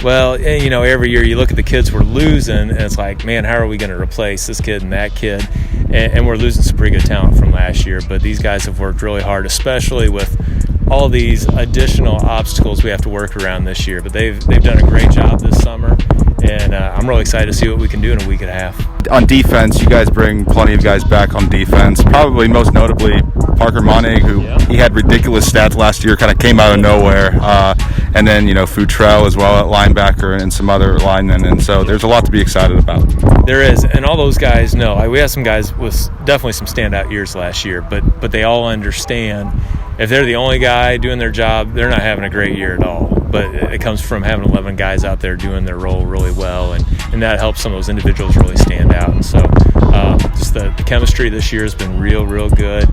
Well, every year you look at the kids we're losing, and it's like, man, how are we going to replace this kid and that kid? And we're losing some pretty good talent from last year. But these guys have worked really hard, especially with all these additional obstacles we have to work around this year. But they've done a great job this summer, and I'm really excited to see what we can do in a week and a half. On defense, you guys bring plenty of guys back on defense. Probably most notably Parker Monig, who he had ridiculous stats last year, kind of came out of nowhere. And then, Futrell as well at linebacker and some other linemen. And so there's a lot to be excited about. There is. And all those guys know. We had some guys with definitely some standout years last year, but they all understand if they're the only guy doing their job, they're not having a great year at all. But it comes from having 11 guys out there doing their role really well, and that helps some of those individuals really stand out. And so just the chemistry this year has been real good.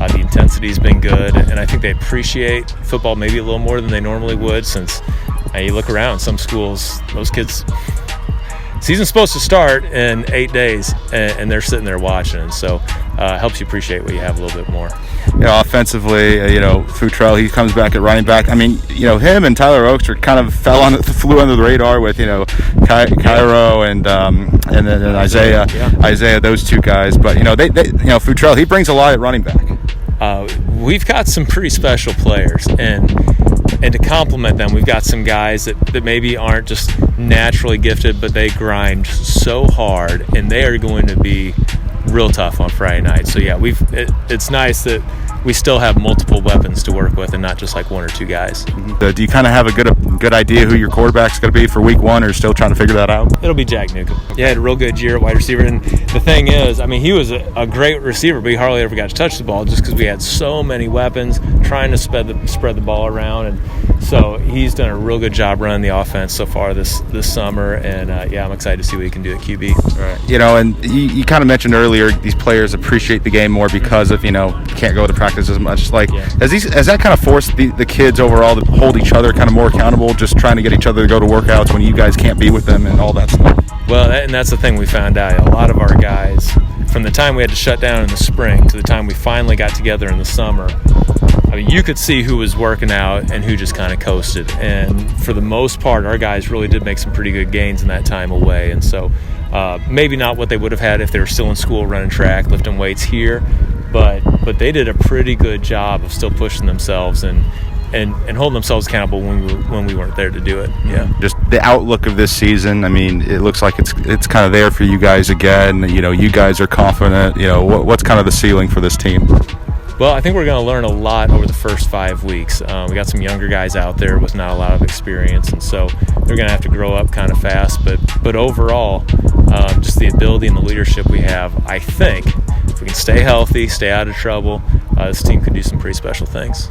The intensity's been good, and I think they appreciate football maybe a little more than they normally would, since you look around some schools, those kids, season's supposed to start in 8 days, and they're sitting there watching, and so it helps you appreciate what you have a little bit more. Offensively, Futrell, he comes back at running back. I mean, him and Tyler Oakes are kind of flew under the radar with, Cairo and then Isaiah. Isaiah, those two guys. But, Futrell, he brings a lot at running back. We've got some pretty special players, and to complement them, we've got some guys that maybe aren't just naturally gifted, but they grind so hard, and they are going to be real tough on Friday night. So yeah, it's nice that we still have multiple weapons to work with and not just like one or two guys. Do you kind of have a good idea who your quarterback's going to be for week one, or still trying to figure that out? It'll be Jack Newcomb. Yeah, had a real good year at wide receiver, and the thing is, he was a great receiver, but he hardly ever got to touch the ball just because we had so many weapons trying to spread the ball around, and so he's done a real good job running the offense so far this summer, and I'm excited to see what he can do at QB. Right. And you kind of mentioned earlier, these players appreciate the game more because of can't go to practice as much. Has that kind of forced the kids overall to hold each other kind of more accountable, just trying to get each other to go to workouts when you guys can't be with them and all that stuff? Well, and that's the thing we found out. A lot of our guys, from the time we had to shut down in the spring to the time we finally got together in the summer, you could see who was working out and who just kind of coasted. And for the most part, our guys really did make some pretty good gains in that time away. And so maybe not what they would have had if they were still in school running track, lifting weights here, but they did a pretty good job of still pushing themselves and holding themselves accountable when we weren't there to do it. Yeah. Just the outlook of this season, it looks like it's kind of there for you guys again. You guys are confident. What's kind of the ceiling for this team? Well, I think we're going to learn a lot over the first 5 weeks. We got some younger guys out there with not a lot of experience, and so they're going to have to grow up kind of fast. But overall, just the ability and the leadership we have, I think, if we can stay healthy, stay out of trouble, this team could do some pretty special things.